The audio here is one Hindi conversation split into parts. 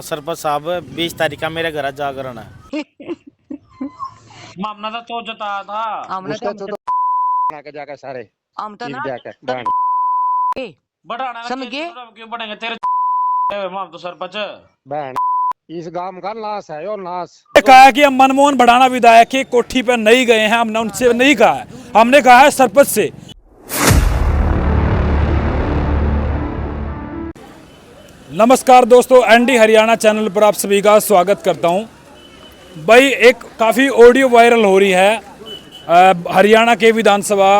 सरपंच साहब 20 तारीख का मेरे घर जागरण है। मामला तो जताया था हमने उसका तो तो के जाकर सारे हम तो ईद ना जाकर तब बहन बढ़ाना समझ गए? क्यों बढ़ेंगे तेरे माम तो सरपंच बहन इस गांव का नाश है यो नाश। कहा है कि हम मनमोहन भड़ाना विधायक की कोठी पर नहीं गए हैं, हमने उनसे नहीं कहा है, हमने कहा है सरपंच से। नमस्कार दोस्तों, एनडी हरियाणा चैनल पर आप सभी का स्वागत करता हूं। भाई एक काफ़ी ऑडियो वायरल हो रही है हरियाणा के विधानसभा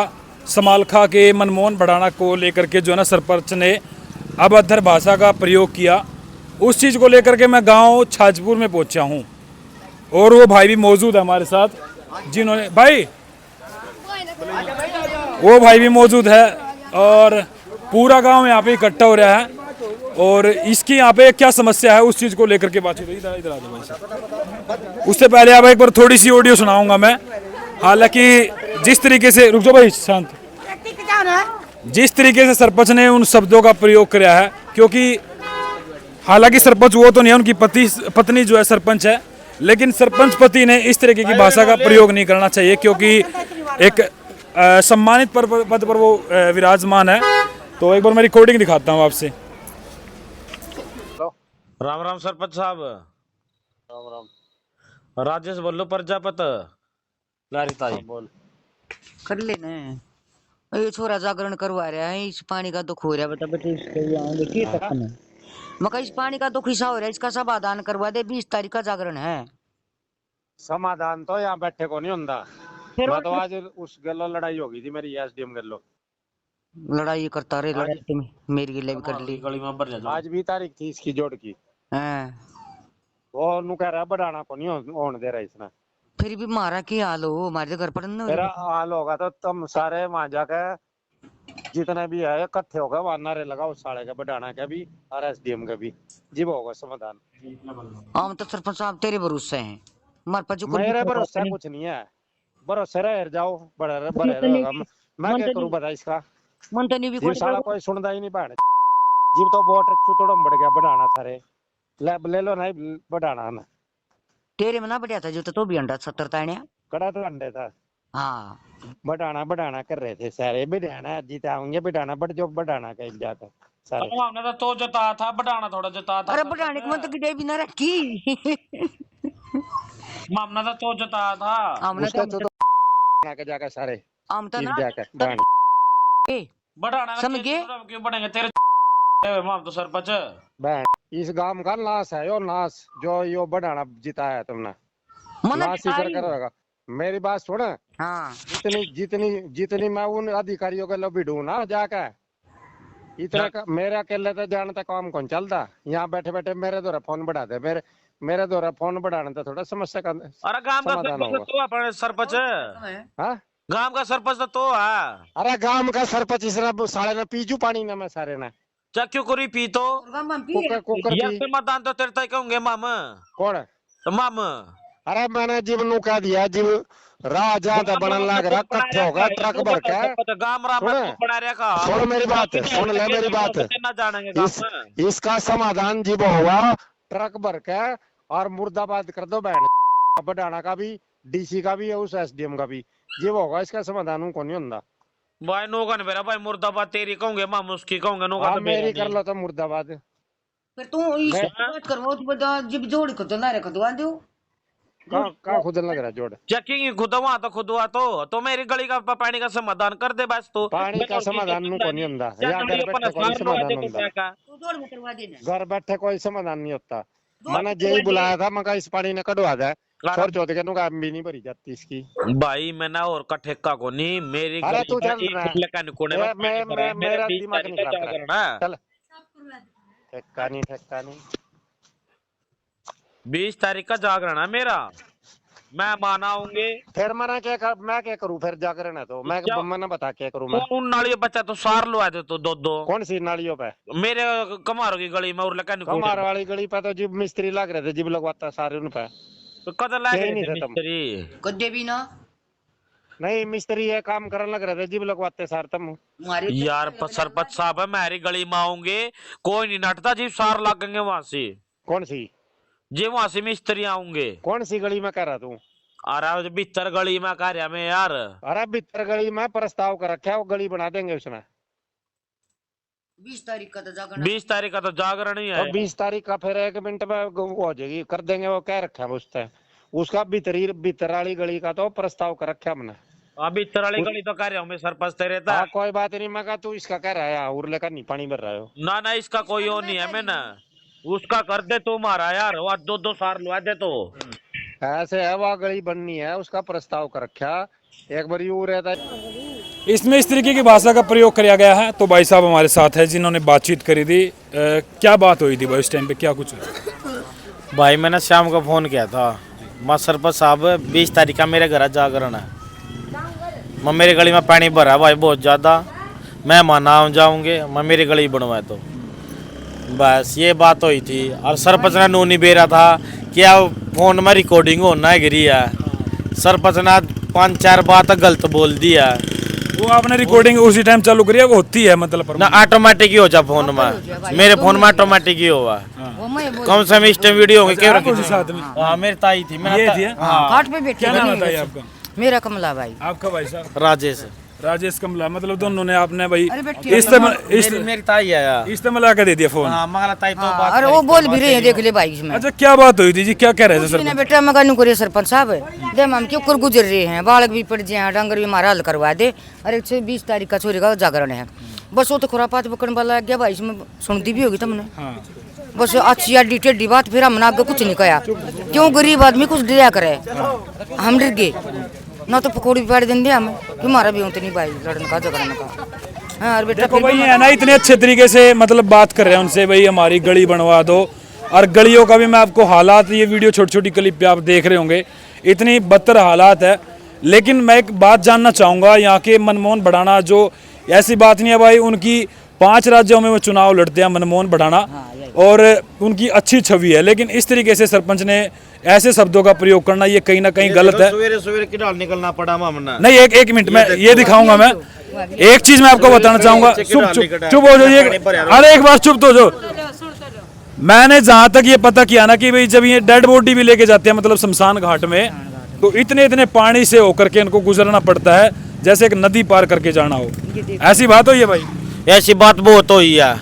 समालखा के मनमोहन भड़ाना को लेकर के, जो है ना सरपंच ने अभद्र भाषा का प्रयोग किया। उस चीज़ को लेकर के मैं गांव छाजपुर में पहुंचा हूं और वो भाई भी मौजूद है हमारे साथ, जिन्होंने वो भाई भी मौजूद है और पूरा गांव यहाँ पे इकट्ठा हो रहा है और इसकी यहाँ पे क्या समस्या है उस चीज़ को लेकर के बातचीत। इधर इधर आ जाओ भाई साहब। उससे पहले अब एक बार थोड़ी सी ऑडियो सुनाऊंगा मैं। हालांकि जिस तरीके से, रुक जाओ भाई शांत, जिस तरीके से सरपंच ने उन शब्दों का प्रयोग किया है, क्योंकि हालांकि सरपंच वो तो नहीं है, उनकी पत्नी जो है सरपंच है, लेकिन सरपंच पति ने इस तरीके की भाषा का प्रयोग नहीं करना चाहिए, क्योंकि एक सम्मानित पद पर वो विराजमान है। तो एक बार मैं रिकॉर्डिंग दिखाता हूँ आपसे। राम राम सरपंच साहब। राम राम। राजेश बोलो प्रजापत लारी ताई बोल कर लेना। ये छोरा जागरण करवा रहा है, इस पानी का दुख हो रहा है। बता बेटे इसको आएंगे की तक में मका इस पानी का दुख हिस्सा हो रहा है, इसका समाधान करवा दे। 20 तारीख का जागरण है। समाधान तो यहाँ बैठे को नहीं होता। फिर मैं तो आज उस गल्लो लड़ाई होगी थी मेरी एसडीएम गल्लो। लड़ाई करता रहे, लड़ाई तुम मेरी गिले भी कर ली। गली में बढ़ जा। आज 20 तारीख थी इसकी जोड़ की, हाँ। वो नु कह रहा बढ़ाना को नहीं होने दे रहा इसने। फिर भी मारा की हाल हो, हमारे घर पर न मेरा हाल होगा तो तुम सारे वहां जाकर जितने भी है इकट्ठे होगा, वहां नारे लगाओ साले का बढ़ाना का भी और एसडीएम का भी, जीव होगा समाधान। हम तो सरपंच साहब तेरे भरोसे हैं, हमारे पास जो कुछ मेरे भरोसा कुछ नहीं है, भरोसे रह जाओ बड़े रहेगा। मैं क्या करूं बता इसका। मन तो नहीं भी जीव साला कोई सुनता ही नहीं पाने। जीव तो वोट चुतड़म बढ़ गया बढ़ाना थारे ले लो नहीं बढ़ाना ना। तेरे में ना बढ़िया था जो तो भी अंडा 70 ताणिया कड़ा तो अंडे था। हाँ। बढ़ाना कर रहे थे सारे, बढ़ाना जीता होंगे बढ़ाना बढ़ जो बढ़ाना कहीं जाकर सारे। मामला तो जताया था, बढ़ाना थोड़ा जताया था। अरे बढ़ाने को मन तो गिटे भी ना रखी। मामला तो जताया था हमने उसका तो तो के जाकर सारे हम तो ना जाकर बढ़ाना समझ गए? क्यों बढ़ेंगे तेरे माम तो सरपंच। बहन इस गांव का नाश है यो नाश, जो यो बढ़ाना जिताया तुमने मन नाश ही सरकार होगा। मेरी बात सुन, हाँ। जितनी जितनी जितनी मैं उन अधिकारियों के लो भिड़ू ना जाकर इतना मेरे अकेले तो जानता काम कौन चलता। यहाँ बैठे बैठे मेरे द्वारा फोन बढ़ा दे, मेरे द्वारा फोन बढ़ाने तो थोड़ा समस्या का अरे गांव का समाधान होगा। तो अपने सरपंच हाँ गांव का सरपंच तो है। अरे गांव का सरपंच इसने साले ने पीजू पानी ना मैं सारे ने क्या क्यों करी पी तो कुकर कुकर यार की समाधान तो तेरे तय कहूंगे माम कौन। तो माम अरे मैंने जीव नु कह दिया, जीव राह जहाँ तक बनने लग रहा कट्ठे होगा ट्रक भर के। गांव राम बना रखा। सुन मेरी बात, सुन ले मेरी बात। ना जानेंगे इसका समाधान जीव होगा ट्रक भर के और मुर्दाबाद कर दो बहन। बढ़ाना का भी डीसी का भी है उस एसडीएम का भी, जीव होगा इसका समाधान को नहीं होता। भाई नोगा ने मेरा भाई मुर्दाबाद तेरी कहूंगे माम उसकी कहूंगे नोगा हाँ तो मेरी कर लो तो मुर्दाबाद। फिर तू इस बात करवा तू बता जब जोड़ को तो ना रे खदवा दो। कहाँ खुद लग रहा है जोड़। चेकिंग खुदवा तो मेरी गली का पानी का समाधान कर दे बस तू। पानी का समाधान नु को नहीं होता, यहाँ घर बैठे कोई समाधान होता। तू जोड़ में करवा देना। घर बैठे कोई समाधान नहीं होता। मैंने यही बुलाया था, मैं इस पानी ने कटवा दे छोड़ चौथ के नुका भी नहीं भरी जाती इसकी। भाई मैं ना और का ठेका को नहीं मेरी अरे तू चल मेरा दिमाग नहीं खराब चल। ठेका नहीं 20 तारीख का जागरण है मेरा, मैं मानाऊंगे। फिर मैं क्या करूं फिर जागरण है तो मैं बता क्या करूं मैं। उन नालियों बच्चा तो सार लो आते तो दो कौन सी नालियों पे। मेरे कमारों की गली में और लकन कमार वाली गली पे तो जिब मिस्त्री लग रहे थे, जिब लगवाता सारे उन पे तो कदर लगे नहीं थे तुम। मिस्त्री कदे भी ना नहीं मिस्त्री ये काम करने लग रहे थे, जिब लगवाते सार तुम। यार सरपंच साहब है मेरी गली में आऊंगे कोई नहीं नटता जी सार लगेंगे वहां से। कौन सी? जे वहां से मिस्त्री आऊंगे। कौन सी गली में कह रहा तू? अरे भीतर गली में कार्य में यार। अरे भीतर गली में प्रस्ताव कर रखा है, वो गली बना देंगे उसने। 20 तारीख का तो जागरण 20 तारीख का तो जागरण ही है। और 20 तारीख का फिर 1 मिनट में वो हो जाएगी, कर देंगे, वो कह रखा है उससे। उसका भीतर वाली गली का तो प्रस्ताव कर रखा है हमने। अभी भीतर वाली गली तो कार्य में सरपंच ते रहता हाँ है। कोई बात नहीं, मैं कहा तू इसका कह रहा है उर्ले का नहीं पानी भर रहा हो। ना ना इसका कोई और नहीं है। मैं ना उसका कर दे तू मारा यार, वो 2-2 साल लुआ दे तो। ऐसे है, वह गली बननी है, उसका प्रस्ताव कर रखा। एक बार यू रहता है। इसमें इस तरीके की भाषा का प्रयोग किया गया है। तो भाई साहब हमारे साथ है जिन्होंने बातचीत करी थी। क्या बात हुई थी भाई उस टाइम पे, क्या कुछ हुआ? भाई मैंने शाम को फ़ोन किया था, माँ सरपंच साहब 20 तारीख का मेरे घर जागरण है, मैं मेरी गली में पानी भरा भाई बहुत ज़्यादा, मैं माना जाऊँगे, मैं मेरी गली बनवाए तो बस ये बात हुई थी। और सरपंच ने नूनी बेरा था क्या फ़ोन में रिकॉर्डिंग होना है गिरी है, सरपंच ने 5-4 बात गलत बोल दिया। वो आपने रिकॉर्डिंग उसी टाइम चालू करी है, वो होती है मतलब ना ऑटोमेटिक ही हो जा फोन में, मेरे फोन में ऑटोमेटिक ही होगा। कम से कम इस टाइम वीडियो होंगे क्यों रखी साथ में? हाँ मेरी ताई थी, ये थी? घाट पे बैठे क्या नाम बताइए आपका? मेरा कमला भाई। आपका भाई साहब? राजेश। राजेश कमला। मतलब दोनों ने आपने भाई मेरी ताई है यार, इस्तेमाल आकर दे दिया फोन? हाँ मंगला ताई तो बात अरे वो बोल भी रहे हैं, देख ले भाई इसमें। अच्छा क्या बात हुई थी जी, क्या कह रहे थे सर? बेटा मैं कहूँ करे सरपंच साहब दे हम क्यों कर गुजर रहे हैं, बालक भी पड़ जाए, डंगर भी हमारा हल करवा दे। अरे 20 तारीख का छोरी का जागरण है, बस वो तो खुरापात पकड़ने वाला गया भाई, इसमें सुनती भी होगी तुमने। बस अच्छी या टेढ़ी बात, फिर हमने आगे कुछ नहीं कहा, क्यों गरीब आदमी कुछ डरा करे, हम डर गए ना तो पकौड़ी पाड़ देंगे हमें कि हमारा भी होते नहीं भाई लड़ने का झगड़ने का। हाँ बेटा देखो भाई है ना, इतने अच्छे तरीके से मतलब बात कर रहे हैं उनसे, भाई हमारी गली बनवा दो। और गलियों का भी मैं आपको हालात, ये वीडियो छोटी छोटी क्लिप पे आप देख रहे होंगे, इतनी बदतर हालात है। लेकिन मैं एक बात जानना चाहूँगा, यहाँ के मनमोहन भड़ाना जो, ऐसी बात नहीं है भाई, उनकी 5 राज्यों में वो चुनाव लड़ते हैं मनमोहन भड़ाना, और उनकी अच्छी छवि है। लेकिन इस तरीके से सरपंच ने ऐसे शब्दों का प्रयोग करना, ये कहीं ना कहीं गलत है। सवेरे की डाल निकलना पड़ा मामला। नहीं एक मिनट में ये दिखाऊंगा। मैं एक चीज मैं आपको बताना चाहूंगा, चुप हो जाइए। अरे एक बार चुप तो जो, मैंने जहां तक ये पता किया ना कि भाई जब ये डेड बॉडी भी लेके जाते हैं मतलब शमशान घाट में, तो इतने पानी से होकर के इनको गुजरना पड़ता है जैसे एक नदी पार करके जाना हो। ऐसी बात हुई है भाई? ऐसी बात बहुत हुई है,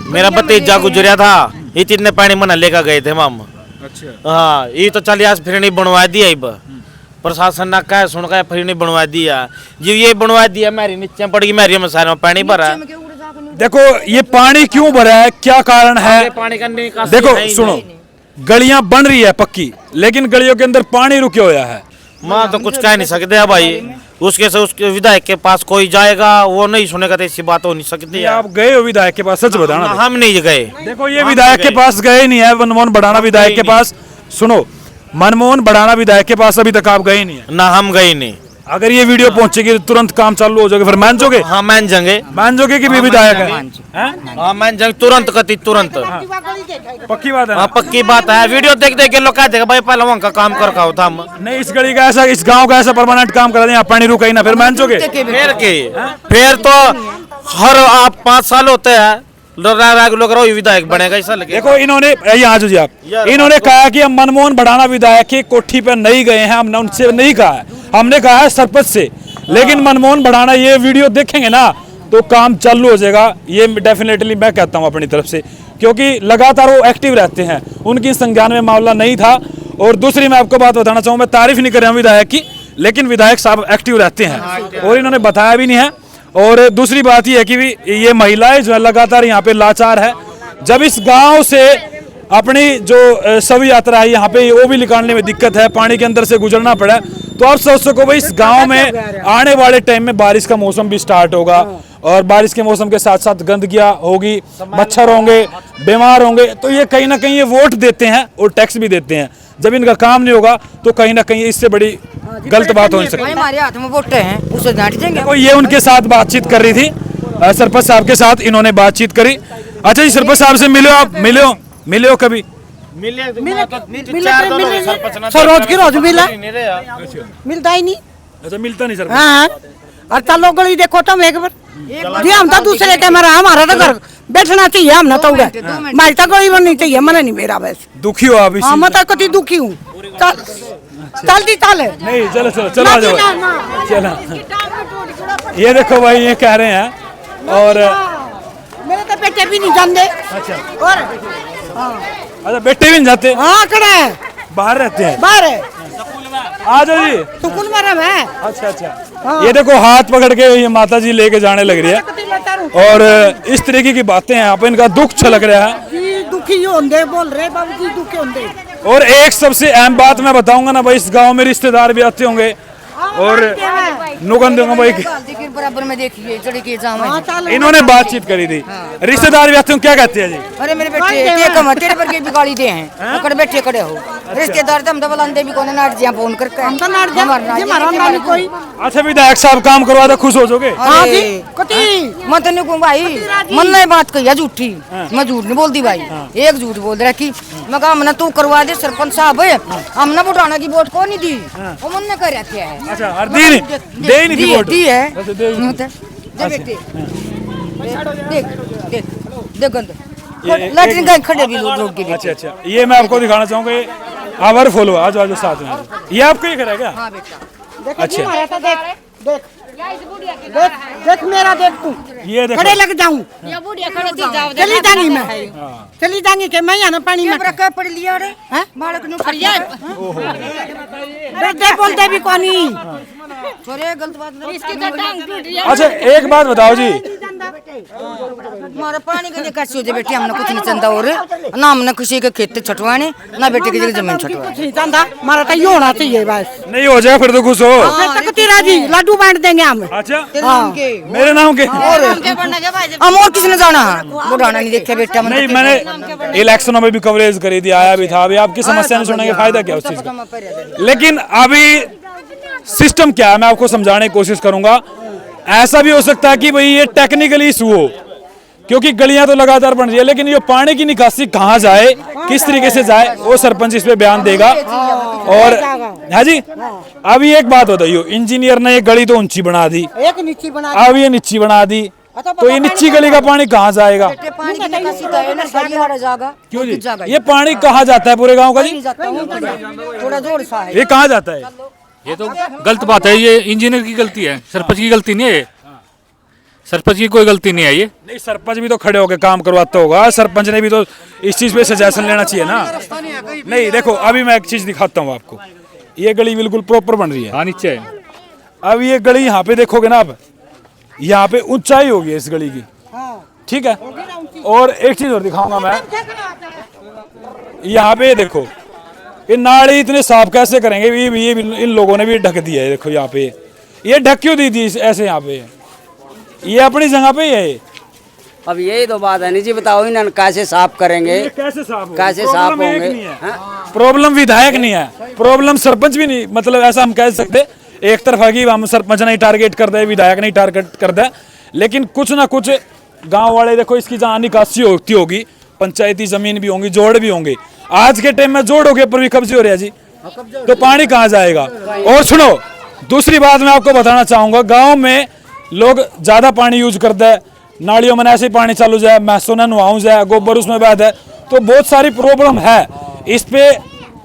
मेरा भतीजा गुजरा था, इतने पानी मना लेकर गए थे माम। अच्छा हाँ ये तो चल आज फिर नहीं बनवा दिया, अब प्रशासन ने कहा सुन का फिर नहीं बनवा दिया, जो ये बनवा दिया मेरी नीचे पड़ गई, मेरी मसाले में पानी भरा। देखो ये पानी क्यों भरा है, क्या कारण है? पानी का निकासी देखो है ही सुनो, नहीं। गलियां बन रही है पक्की, लेकिन गलियों के अंदर पानी रुके हुआ है। माँ तो कुछ कह नहीं सकते है भाई, उसके से उसके विधायक के पास कोई जाएगा वो नहीं सुनेगा, तो ऐसी बात हो नहीं सकती। आप गए हो विधायक के पास? सच बताना। हम नहीं गए। देखो ये विधायक के पास गए नहीं है, मनमोहन भड़ाना विधायक के पास। सुनो, मनमोहन भड़ाना विधायक के पास अभी तक आप गए नहीं है? ना हम गए नहीं। अगर ये वीडियो पहुंचेगी तो तुरंत काम चालू हो जाएगा, फिर मान जोगे? हाँ मान जाएंगे। मान जोगे कि भी विधायक है? हाँ मान जाएंगे तुरंत, कति तुरंत। पक्की बात है? हाँ पक्की बात है, वीडियो देख देख के लोग कह देगा भाई पहले वहाँ का काम कर खाओ था हम। नहीं इस गली का ऐसा, इस गांव का ऐसा परमानेंट काम करा दें, यहाँ पानी रुका ही ना, फिर मान जोगे? फिर तो हर आप 5 साल होते हैं लोग रहो विधायक बनेगा ऐसा लगे। देखो इन्होंने, यहाँ जो जी आप, इन्होंने कहा कि हम मनमोहन भड़ाना विधायक की कोठी पर नहीं गए हैं, हमने उनसे नहीं कहा है, हमने कहा है सरपंच से। लेकिन मनमोहन भड़ाना ये वीडियो देखेंगे ना तो काम चालू हो जाएगा, ये डेफिनेटली मैं कहता हूँ अपनी तरफ से, क्योंकि लगातार वो एक्टिव रहते हैं, उनकी संज्ञान में मामला नहीं था। और दूसरी मैं आपको बात बताना चाहूँ, मैं तारीफ नहीं कर रहा हूँ विधायक की, लेकिन विधायक साहब एक्टिव रहते हैं और इन्होंने बताया भी नहीं है। और दूसरी बात यह है कि ये महिलाएं जो है लगातार यहाँ पे लाचार है। जब इस गांव से अपनी जो शव यात्रा है यहाँ पे वो भी निकालने में दिक्कत है, पानी के अंदर से गुजरना पड़ा, तो आप सोच सको भाई इस गांव में आने वाले टाइम में बारिश का मौसम भी स्टार्ट होगा, और बारिश के मौसम के साथ साथ गंदगियां होगी, मच्छर होंगे, बीमार होंगे, तो ये कहीं ना कहीं ये वोट देते हैं और टैक्स भी देते हैं। जब इनका काम नहीं होगा तो कहीं ना कहीं इससे बड़ी गलत बात हो नहीं सकती। हमारे हाथ में वोट हैं, उसे डांट देंगे। तो ये उनके साथ बातचीत कर रही थी, सरपंच साहब के साथ इन्होंने बातचीत करी। अच्छा जी सरपंच साहब से मिलो, आप मिले हो कभी? रोज की रोज मिला, मिलता ही नहीं। अच्छा मिलता नहीं सरपंच? हाँ और चलो गली देखो तुम एक बार जी, हम तो दूसरे के मरा, हमारा तो घर बैठना चाहिए हम ना तो मारी तक कोई नहीं चाहिए मना नहीं मेरा बस दुखी हो आप इस हाँ चीज मैं तो कति दुखी हूँ चल चलती चल में? नहीं चलो चलो चलो आ जाओ चलो। ये देखो भाई ये कह रहे हैं और मेरे तो बेटे भी नहीं जानते अच्छा और अच्छा बेटे भी नहीं जाते, हाँ कड़े बाहर रहते हैं। बाहर है आ जाओ जी। तू कौन मारा मैं अच्छा अच्छा ये देखो हाथ पकड़ के ये माता जी लेके जाने लग रही है और इस तरीके की बातें हैं। आप इनका दुख छलक रहा है जी दुखी होंगे बोल रहे बाबू जी दुखी होंगे और एक सबसे अहम बात मैं बताऊंगा ना भाई, इस गांव में रिश्तेदार भी आते होंगे और नुकन दूंगा भाई बराबर में देखिए चढ़ के जाओ इन्होंने बातचीत करी थी। रिश्तेदार भी आते होंगे, क्या कहते हैं जी? अरे मेरे बेटे तेरे पर के भी गाली दे हैं कर बैठे खड़े हो रिश्तेदार हम तो बुलाते भी कोने नाट जिया फोन करके हम तो नाट जा हमारा नानी कोई अच्छा विधायक साहब काम करवा दे खुश हो जाओगे? हाँ जी कति मैं तो नहीं कहूँ भाई मन ने बात कही है झूठी, मैं झूठ नहीं बोलती भाई, एक झूठ बोल रहा कि मैं कहा हमने तू करवा दे सरपंच साहब हमने बुढ़ाना की वोट को नहीं दी वो मन ने कर रखे है। अच्छा और दी नहीं थी वोट? दी है अच्छा, दे बेटे देख देख देख गंद लैट्रिन का खड़े भी लोग के अच्छा अच्छा ये मैं आपको दिखाना चाहूंगा आवर फॉलो आज आज साथ में ये आपको ही करा क्या? हाँ बेटा देख अच्छा। हमारा तो देख देख देख देख मेरा देख तू ये देखो खड़े लग जाऊं चली जाऊंगी मैं चली जाऊंगी के मैं यहाँ ना पानी में क्या पढ़ लिया रे हैं? बालक नु खड़िया बेटे बोलते भी कोनी छोरे गलत बात नहीं इसकी तो टांग टूट गया। अच्छा एक बात बताओ जी, हमारा पानी के लिए कैसे हो जाए बेटे हमने कुछ नहीं चंदा और ना हमने किसी के खेत छटवाने ना बेटे की जमीन छटवाने कुछ नहीं जानता हमारा तो ये होना चाहिए बस नहीं हो जाए फिर तो खुश हो। फिर तक तेरा जी लड्डू बांट देंगे हम अच्छा हाँ मेरे नाम के हम और किसने जाना बुढ़ाना नहीं देखा बेटा नहीं मैंने इलेक्शनों में भी कवरेज करी थी, आया भी था। अभी आपकी समस्या नहीं सुनने का फायदा क्या उस चीज का? लेकिन अभी सिस्टम क्या है मैं आपको समझाने की कोशिश करूंगा। ऐसा भी हो सकता है कि भाई ये टेक्निकली इशू हो क्योंकि गलियां तो लगातार बन रही है, लेकिन ये पानी की निकासी कहाँ जाए किस तरीके से जाए वो सरपंच इस पे बयान देगा। और है जी अभी एक बात बताइए, इंजीनियर ने ये गली तो ऊंची बना दी, एक नीची बना अब ये नीची बना दी तो ये नीची गली का पानी कहाँ जाएगा? पानी की निकासी तो है ना सारी वाला जागा क्यों जी ये पानी कहाँ जाता है पूरे गाँव का जी? थोड़ा जोर सा है ये कहाँ जाता है? ये तो गलत बात है, ये इंजीनियर की गलती है, सरपंच की गलती नहीं है। सरपंच की कोई गलती नहीं है ये। नहीं सरपंच भी तो खड़े होकर काम करवाता होगा, सरपंच ने भी तो इस चीज पे सजेशन लेना चाहिए ना। नहीं देखो अभी मैं एक चीज दिखाता हूँ आपको, ये गली बिल्कुल प्रॉपर बन रही है। हाँ नीचे है। अब ये गली यहाँ पे देखोगे ना आप, यहाँ पे ऊंचाई होगी इस गली की, ठीक है। और एक चीज और दिखाऊंगा मैं, यहाँ पे देखो ये नाली इतने साफ कैसे करेंगे? ये इन लोगों ने भी ढक दिया है। देखो यहाँ पे ये ढक क्यों दी थी ऐसे? यहाँ पे ये अपनी जगह पे ही है। अब यही तो बात है नहीं जी, बताओ इन्हें कैसे साफ करेंगे? कैसे साफ होगा? कैसे साफ प्रॉब्लम एक होंगे? नहीं है। प्रॉब्लम विधायक नहीं है, प्रॉब्लम सरपंच भी नहीं, मतलब ऐसा हम कह सकते एक तरफा की हम सरपंच नहीं टारगेट कर दे, विधायक नहीं टारगेट कर दे, लेकिन कुछ ना कुछ गांव वाले देखो इसकी जहाँ निकासी होती होगी, पंचायती जमीन भी होंगी, जोड़ भी होंगे। आज के टाइम में जोड़ों के ऊपर भी कब्जे हो रहे हैं जी, तो पानी कहाँ जाएगा? और सुनो दूसरी बात मैं आपको बताना चाहूंगा, गाँव में लोग ज्यादा पानी यूज करते हैं, नालियों में ऐसे ही पानी चालू जाए, मैसों ने नुआऊ जाए, गोबर उसमें बह है, तो बहुत सारी प्रॉब्लम है। इस पे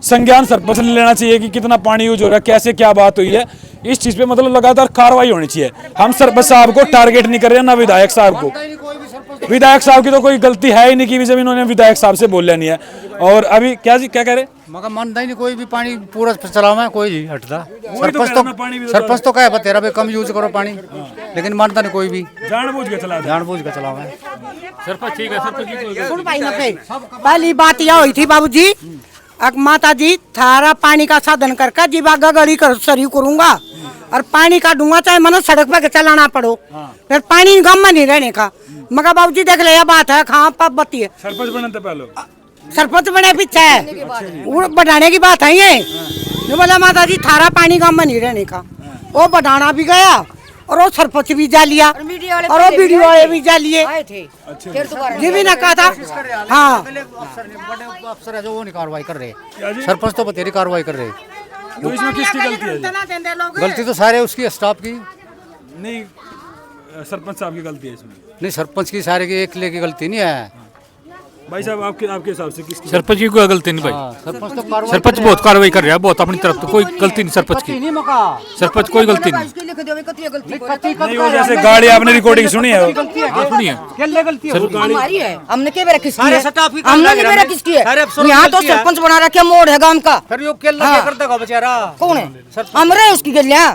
संज्ञान सरपंच ने लेना चाहिए कि कितना पानी यूज हो रहा है, कैसे क्या बात हुई है, इस चीज पे मतलब लगातार कार्रवाई होनी चाहिए। हम सरपंच साहब को टारगेट नहीं कर रहे ना विधायक साहब को, विधायक साहब की तो कोई गलती है ही नहीं कि जब इन्होंने विधायक साहब से बोल नहीं है। और अभी क्या जी क्या कह रहे? मगर मानता ही नहीं कोई भी पानी पूरा चलावा है, कोई नहीं हटता। सरपंच तो कहे तेरा भी कम यूज करो पानी, लेकिन मानता नहीं कोई भी, जानबूझ के चला जानबूझ के चलावा है। सरपंच ठीक है, सरपंच की कोई गलती सुन भाई ना पहली बात यह हुई थी बाबूजी, अब माता जी थारा पानी का साधन करके जीवागा गली कर सरी करूंगा और पानी का दूंगा, चाहे मनो सड़क पे चलाना पड़ो, फिर पानी गम में नहीं रहने का। मगर बाबूजी देख ले यह बात है, कहाँ पाप बत्ती है। सरपंच बने थे पहले, सरपंच बने पीछे है, वो बढ़ाने की बात है ये बोला माता जी थारा पानी गम में नहीं रहने का, वो बढ़ाना भी गया और वो सरपंच भी जा लिया और वो वीडियो वाले भी जा लिए, ये भी ना कहा था। हाँ बड़े अफसर है जो वो नहीं कार्रवाई कर रहे, सरपंच तो बतेरी कार्रवाई कर रहे। तो इसमें किसकी गलती है जी? गलती तो सारे उसकी स्टाफ की। नहीं सरपंच साहब की गलती है इसमें। नहीं सरपंच की सारे की एक की गलती नहीं है भाई साहब आपके आपके हिसाब से किसकी सरपंच की कोई गलती नहीं भाई। सरपंच तो कार्रवाई सरपंच बहुत कार्रवाई कर रहा है, बहुत अपनी तरफ तो कोई गलती नहीं सरपंच की। नहीं मका सरपंच कोई गलती नहीं। नहीं वो जैसे गाड़ी आपने रिकॉर्डिंग सुनी है हाँ, सुनिए गलती है हमारी है, हमने क्या मेरा किसकी है, स्टाफ की हमने नहीं मेरा किसकी है। यहाँ तो सरपंच बना रखे मोड़ है गांव का, फिर यो क्या कर देगा बेचारा कौन है, हम रहे उसकी गलियां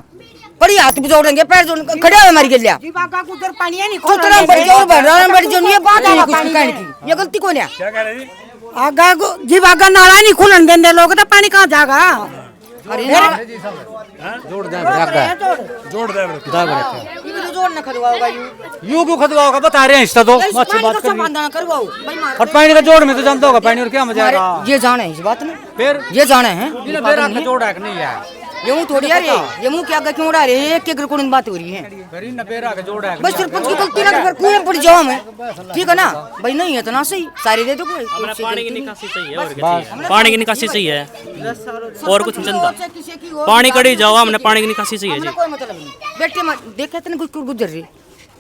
बड़ी हाथ भी जोड़ेंगे पैर जोड़ खड़े हुए हमारी गलियां उधर पानी है नहीं कुतरा बड़ी जोर बढ़ रहा है, बड़ी जो ये बात है कुछ कहने की, ये गलती कौन है। क्या कह रहे जी आगा जीव आगा नाला नहीं खुलन देंगे लोग तो पानी कहाँ जाएगा। अरे जोड़ दे रखा जोड़ दे ये तो जोड़ न खदवाओगा यू क्यों खदवाओगा बता रहे हैं इसका तो अच्छी बात कर समाधान करवाओ भाई मार और पानी का जोड़ में तो जानता होगा पानी और क्या मजा आएगा ये जाने है इस बात में, फिर ये जाने हैं बेरा जोड़ है कि नहीं है ये मुंह थोड़ी आ रही है, ये मुंह क्या क्यों उड़ा रहे हैं, एक रिकॉर्डिंग बात हो रही है। फिर इन बेरा का जोड़ है बस सरपंच की गलती ना तो फिर कुएं पड़ जाओ मैं, ठीक है ना भाई, नहीं है तो ना सही सारी दे दो कोई पानी की निकासी चाहिए और क्या चाहिए, पानी की निकासी चाहिए और कुछ नहीं चलता, पानी कड़ी जाओ हमने पानी की निकासी चाहिए जी। कोई मतलब नहीं बेटे देखे तो कुछ गुजर रही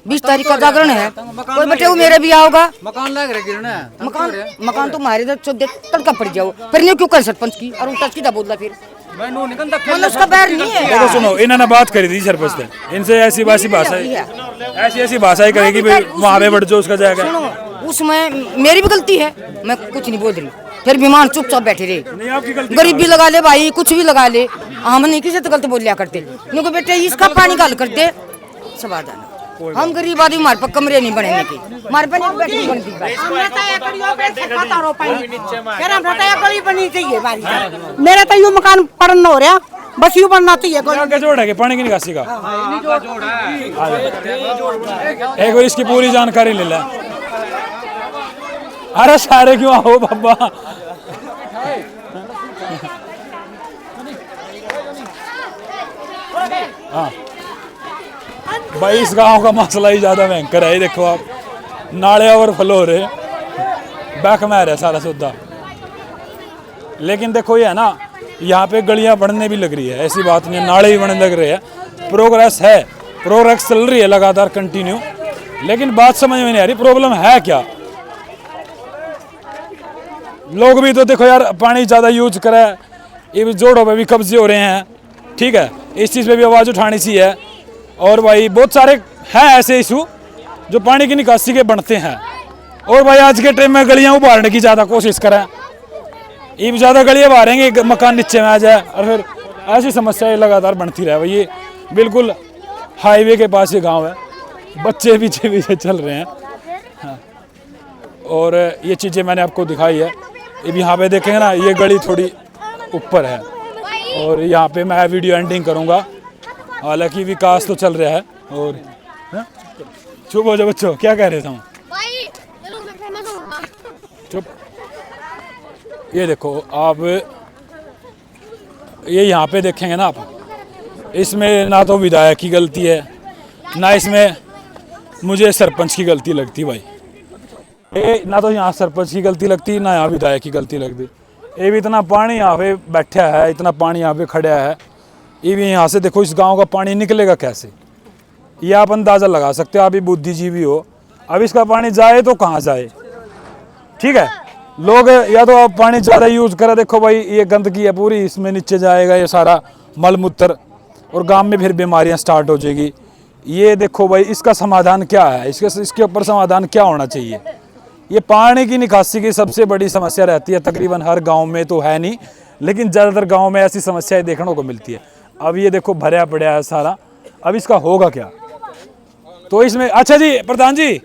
20 तारीख का जागरण है, कोई बेटे वो मेरे भी आओगा मकान लग रहा गिरना मकान तो मारे तड़का पड़ जाओ फिर नहीं क्यों कर सरपंच की और उल्टा सीधा बोला फिर उसका पैर नहीं है। देखो सुनो इन्होंने बात करी थी सरपंच ने, इनसे ऐसी वैसी भाषा ऐसी बात करेगी वहाँ पे बढ़ जो उसका जाएगा। उसमें मेरी भी गलती है, मैं कुछ नहीं बोल रही, फिर विमान चुपचाप बैठे रहे। नहीं आपकी गलती गरीब भी लगा ले भाई, कुछ भी लगा ले, हम नहीं किसी तो गलत बोल लिया करते, क्योंकि बेटे इसका पानी गाल करते समाधान। हम गरीब आदमी हमारे पर कमरे नहीं बनेने के, हमारे पर एक बेड नहीं बनती मेरा तो यूं मकान पड़न हो रहा बस यूं बनना चाहिए। क्या जोड़ है कि पानी की निकासी का एक बार इसकी पूरी जानकारी ले ले। अरे सारे क्यों आओ बाबा हाँ भाई इस गांव का मसला ही ज्यादा भयंकर है। देखो आप नाले ओवरफ्लो हो रहे, बैक में आ रहा है सारा सौदा। लेकिन देखो ये है ना, यहाँ पे गलियां बढ़ने भी लग रही है, ऐसी बात नहीं है, नाले भी बढ़ने लग रहे हैं, प्रोग्रेस है, प्रोग्रेस चल रही है लगातार कंटिन्यू। लेकिन बात समझ में नहीं आ रही प्रॉब्लम है क्या। लोग भी तो देखो यार पानी ज़्यादा यूज करे, ये भी जोड़ों पे भी कब्जे हो रहे हैं, ठीक है, इस चीज़ पे भी आवाज़ उठानी चाहिए। और भाई बहुत सारे हैं ऐसे इशू जो पानी की निकासी के बनते हैं। और भाई आज के टाइम में गलियां उभारने की ज़्यादा कोशिश करें, ये ज़्यादा गलियां उभारेंगे मकान नीचे में आ जाए और फिर ऐसी समस्याएं लगातार बढ़ती रहे। भाई ये बिल्कुल हाईवे के पास ये गांव है, बच्चे पीछे पीछे चल रहे हैं। हाँ। और ये चीज़ें मैंने आपको दिखाई है। अब यहाँ पे देखेंगे ना, ये गली थोड़ी ऊपर है और यहाँ पे मैं वीडियो एंडिंग करूँगा। हालांकि विकास तो चल रहा है। और चुप हो जाओ बच्चों, क्या कह रहे थे हम, चुप। ये देखो आप, ये यहाँ पे देखेंगे ना आप, इसमें ना तो विधायक की गलती है ना इसमें मुझे सरपंच की गलती लगती भाई। ये ना तो यहाँ सरपंच की गलती लगती ना यहाँ विधायक की गलती लगती। ये भी इतना पानी यहाँ पे बैठा है, इतना पानी यहाँ पे खड़ा है, ये भी यहाँ से देखो इस गांव का पानी निकलेगा कैसे, ये आप अंदाज़ा लगा सकते हो, आप भी बुद्धिजीवी हो। अब इसका पानी जाए तो कहाँ जाए, ठीक है। लोग या तो आप पानी ज़्यादा यूज करें, देखो भाई ये गंदगी है पूरी, इसमें नीचे जाएगा ये सारा मल मूत्र और गांव में फिर बीमारियां स्टार्ट हो जाएगी। ये देखो भाई इसका समाधान क्या है, इसके ऊपर समाधान क्या होना चाहिए। ये पानी की निकासी की सबसे बड़ी समस्या रहती है, तकरीबन हर गाँव में तो है नहीं, लेकिन ज़्यादातर गाँव में ऐसी समस्याएँ देखने को मिलती है। अब ये देखो भरा पड़ा है सारा, अब इसका होगा क्या। तो इसमें अच्छा जी प्रधान जी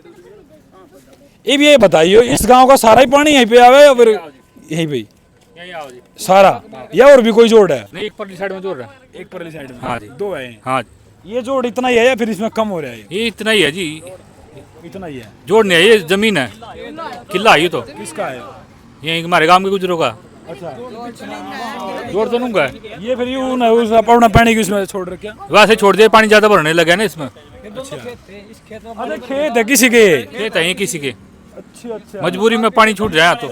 ये बताइए, इस गांव का सारा ही पानी यहीं पे आवे या फिर यहीं पे सारा, या और भी कोई जोड़ है? नहीं, एक परली साइड में जोड़ रहा है, एक परली साइड में। हाँ जी, दो है। हाँ ये जोड़ इतना ही है या फिर इसमें कम हो रहा है? ये इतना ही है जी, इतना ही है। जोड़ नहीं है, ये जमीन है, किला है ये तो। किसका है? ये हमारे गांव के गुजरों का। अच्छा, जोड़ तो नूंगा ये फिर यूं ना उस अपना पानी की इसमें छोड़ रखे, वैसे छोड़ दिए, पानी ज्यादा भरने लगा ना इसमें। अच्छा, अरे खेत है किसी के, खेत है ये किसी के, अच्छा, मजबूरी में पानी छूट जाए तो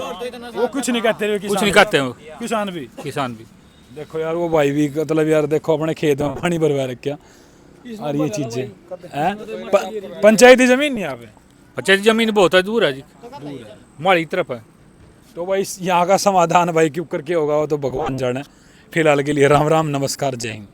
वो कुछ नहीं कहते, कुछ नहीं कहते हैं, किसान भी। देखो यार वो भाई भी मतलब यार देखो अपने खेत में पानी भरवा रखा और ये चीजें हैं। पंचायती जमीन नहीं यहाँ पे, पंचायती जमीन बहुत है, दूर है जी, हमारी तरफ है। तो भाई यहाँ का समाधान भाई क्यों करके होगा वो तो भगवान जाने। फिलहाल के लिए राम राम, नमस्कार, जय हिंद।